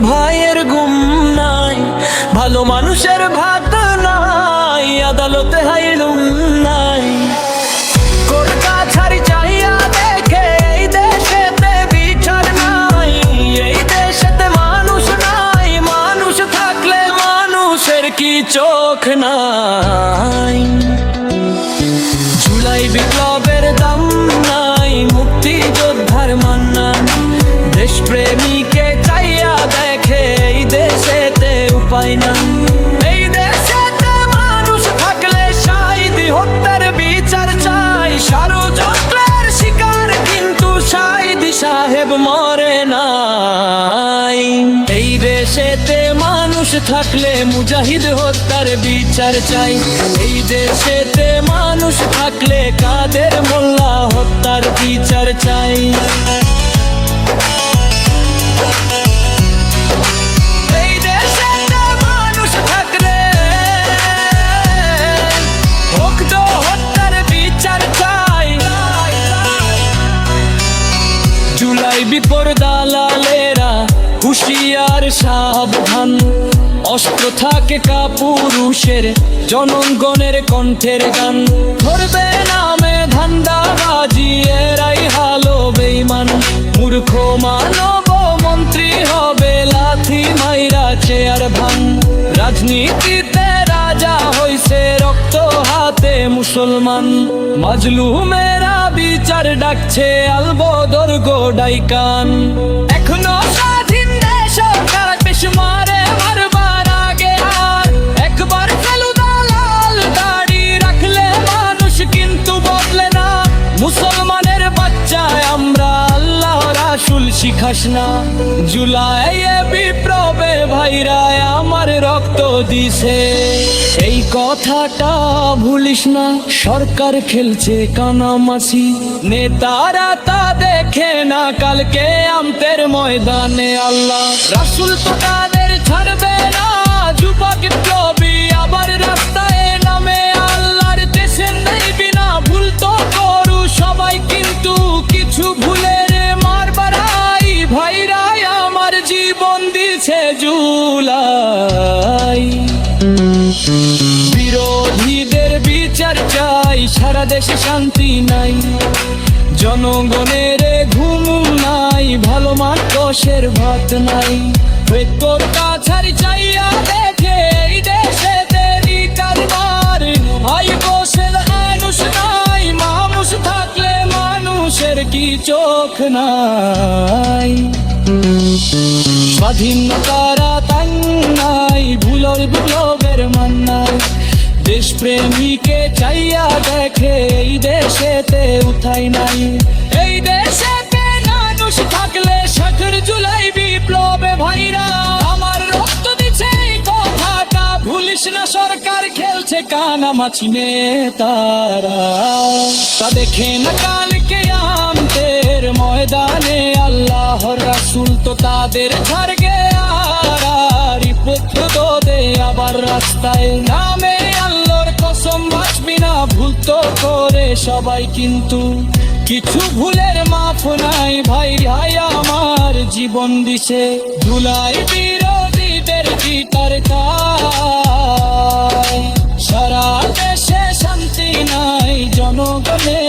ভাইয়ের গুম নাই, ভালো মানুষের ভাত নাই, আদালতে হাইলুম নাই। কোর্ট কাছারি চাইয়া দেখে এই দেশেতে বিচার নাই, এই দেশেতে মানুষ নাই, মানুষ থাকলে মানুষের কি চোখ নাই? জুলাই বিপ্লবের দাম নাই, মুক্তিযোদ্ধার মান্নান, দেশপ্রেমীকে চাইয়া দেখে এই দেশেতে উপায় নাই। এই দেশেতে মানুষ থাকলে শাহিদি হত্যার বিচার চাই, ষড়যন্ত্রের শিকার কিন্তু শাহিদি সাহেব মরে নাই। এই দেশেতে মানুষ থাকলে মুজাহিদ হত্যার বিচার চাই, এই দেশেতে মানুষ থাকলে কাদের মোল্লা হত্যার বিচার চাই। এই দেশেতে মানুষ থাকলে ভক্ত হত্যার বিচার চাই। জুলাই বিপর দালালেরা হুঁশিয়ার সাবধান, অস্ত্র থাকে কাপুরুষের, জনগণের কণ্ঠের গান। ধরবে নামে ধান্দাবাজি, এরাই হালো বেঈমান। মূর্খ মানব মন্ত্রী হবে, লাথি মাইরা চেয়ার ভাঙ। রাজনীতিতে রাজা হইছে, রক্ত হাতে মুসলমান। মাজলুমেরা বিচার ডাকছে, আলবদর গোডাইকান। এখনো স্বাধীন দেশ সরকার পেশমারে মারবার আগে আর একবার ফেলু দালাল দাড়ি রাখলে মানুষ কিন্তু বদলে না। মুসলমানের বাচ্চায় আমরা, আল্লাহ রাসূল শিখাস না। জুলাইয়ে বিপ্লবে ভাইরা আমার রক্ত দিছে, এই কথাটা ভুলিস না। সরকার খেলছে কানামাছি, নেতারা তা দেখে না, কালকে আমতের ময়দানে আল্লাহ রাসূল তো তাদের ছাড়বে না। যুবক বিপ্লবী আবার রাস্তায় নামে, আল্লাহর দেশে নেইবি না। ভুল তো করু সবাই, কিন্তু কিছু ভুলের মার বাড়াই। ভাইরাই আমার জীবন দিছে জুলাই, বিরোধীদের বিচার চাই। সারা দেশে শান্তি নাই, জনগণের ঘুম নাই, ভালো মানুষের ভাত নাই। তোর কাছারি চাইয়া দেখে এই দেশে দেরি কারবার, ভাই বসে মানুষ নাই, মানুষ থাকলে মানুষের কি চোখ নাই? স্বাধীনতারা তাই নাই, ভুলোর বিপ্লবের মান নাই। দেশপ্রেমীকে চাইয়া দেখে এই দেশেতে উঠাই নাই। এই দেশেতে মানুষ থাকলে ৭০ জুলাই বিপ্লবে ভাইরা আমার রক্ত দিছে, এই কথাটা ভুলিস না। সরকার খেলছে কানামাছি, নেতারা তা দেখে না কালকে আমতের ময়দানে। আল্লাহর রাসূল তো তাদের ছাড়বে আর পুত্র তো দে আবার রাস্তায় নামে। আল্লাহর কসম বাঁচবি না, ভুল তো করে সবাই, কিন্তু কিছু ভুলের মাফ নাই। ভাই ভাই আমার জীবন দিছে, জুলাই বিরোধীদের জিতার চাই। সারা দেশে শান্তি নাই, জনগণের